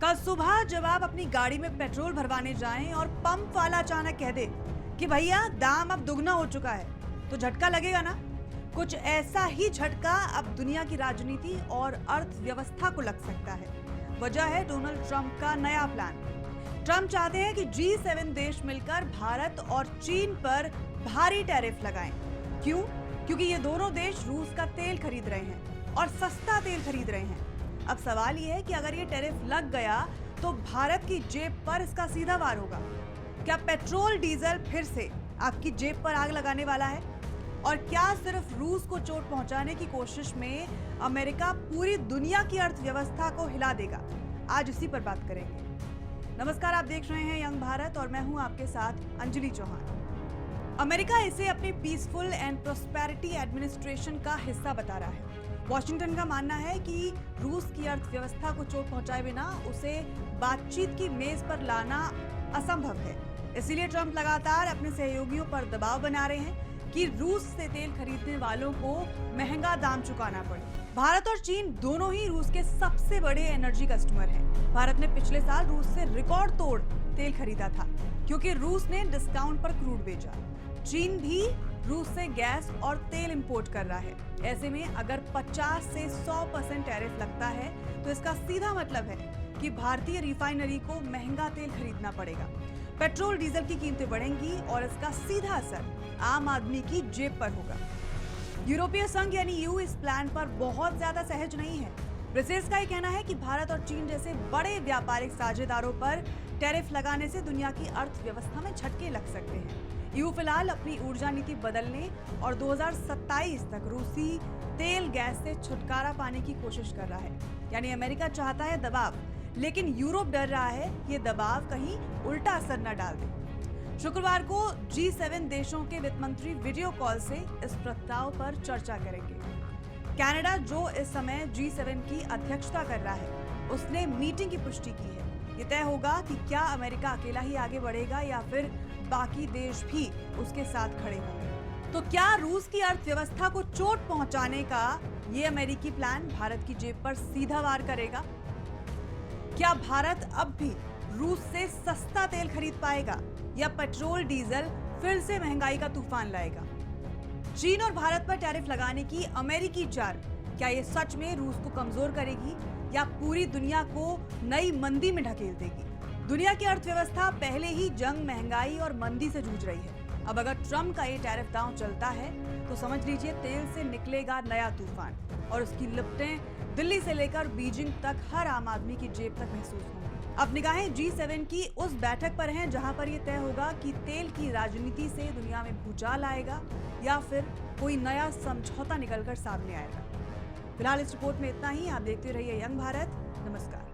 कल सुबह जब आप अपनी गाड़ी में पेट्रोल भरवाने जाएं और पंप वाला अचानक कह दे कि भैया दाम अब दुगना हो चुका है, तो झटका लगेगा ना। कुछ ऐसा ही झटका अब दुनिया की राजनीति और अर्थव्यवस्था को लग सकता है। वजह है डोनाल्ड ट्रंप का नया प्लान। ट्रंप चाहते हैं कि G7 देश मिलकर भारत और चीन पर भारी टैरिफ लगाएं। क्यों? क्योंकि ये दोनों देश रूस का तेल खरीद रहे हैं और सस्ता तेल खरीद रहे हैं। अब सवाल ये है कि अगर ये टैरिफ लग गया तो भारत की जेब पर इसका सीधा वार होगा। क्या पेट्रोल डीजल फिर से आपकी जेब पर आग लगाने वाला है? और क्या सिर्फ रूस को चोट पहुंचाने की कोशिश में अमेरिका पूरी दुनिया की अर्थव्यवस्था को हिला देगा? आज इसी पर बात करेंगे। नमस्कार, आप देख रहे हैं यंग भारत और मैं हूं आपके साथ अंजलि चौहान। अमेरिका इसे अपनी पीसफुल एंड प्रोस्पेरिटी एडमिनिस्ट्रेशन का हिस्सा बता रहा है। वॉशिंगटन का मानना है कि रूस की अर्थव्यवस्था को चोट पहुंचाए बिना उसे बातचीत की मेज पर लाना असंभव है। इसीलिए ट्रंप लगातार अपने सहयोगियों पर दबाव बना रहे हैं कि रूस से तेल खरीदने वालों को महंगा दाम चुकाना पड़े। भारत और चीन दोनों ही रूस के सबसे बड़े एनर्जी कस्टमर हैं। भारत ने पिछले साल रूस से रिकॉर्ड तोड़ तेल खरीदा था क्योंकि रूस ने डिस्काउंट पर क्रूड बेचा। चीन भी रूस से गैस और तेल इंपोर्ट कर रहा है। ऐसे में अगर 50 से 100% टैरिफ लगता है तो इसका सीधा मतलब है कि भारतीय रिफाइनरी को महंगा तेल खरीदना पड़ेगा। पेट्रोल डीजल की कीमतें बढ़ेंगी और इसका सीधा असर आम आदमी की जेब पर होगा। यूरोपीय संघ यानी ईयू इस प्लान पर बहुत ज्यादा सहज नहीं है। ब्रसेल्स का ये कहना है कि भारत और चीन जैसे बड़े व्यापारिक साझेदारों पर टैरिफ लगाने से दुनिया की अर्थव्यवस्था में झटके लग सकते हैं। ईयू फिलहाल अपनी ऊर्जा नीति बदलने और 2027 तक रूसी तेल गैस से छुटकारा पाने की कोशिश कर रहा है। यानी अमेरिका चाहता है दबाव, लेकिन यूरोप डर रहा है ये दबाव कहीं उल्टा असर न डाल दे। शुक्रवार को G7 देशों के वित्त मंत्री वीडियो कॉल से इस प्रस्ताव पर चर्चा करेंगे। कनाडा, जो इस समय G7 की अध्यक्षता कर रहा है, उसने मीटिंग की पुष्टि की है। ये तय होगा कि क्या अमेरिका अकेला ही आगे बढ़ेगा या फिर बाकी देश भी उसके साथ खड़े होंगे। तो क्या रूस की अर्थव्यवस्था को चोट पहुंचाने का ये अमेरिकी प्लान भारत की जेब पर सीधा वार करेगा? क्या भारत अब भी रूस से सस्ता तेल खरीद पाएगा या पेट्रोल डीजल फिर से महंगाई का तूफान लाएगा? चीन और भारत पर टैरिफ लगाने की अमेरिकी चाल क्या ये सच में रूस को कमजोर करेगी या पूरी दुनिया को नई मंदी में ढकेल देगी? दुनिया की अर्थव्यवस्था पहले ही जंग, महंगाई और मंदी से जूझ रही है। अब अगर ट्रंप का ये टैरिफ दांव चलता है तो समझ लीजिए तेल से निकलेगा नया तूफान और उसकी लिपटें दिल्ली से लेकर बीजिंग तक हर आम आदमी की जेब तक महसूस होंगी। अब निगाहें G7 की उस बैठक पर हैं जहां पर यह तय होगा कि तेल की राजनीति से दुनिया में भूचाल आएगा या फिर कोई नया समझौता निकलकर सामने आएगा। फिलहाल इस रिपोर्ट में इतना ही। आप देखते रहिए यंग भारत। नमस्कार।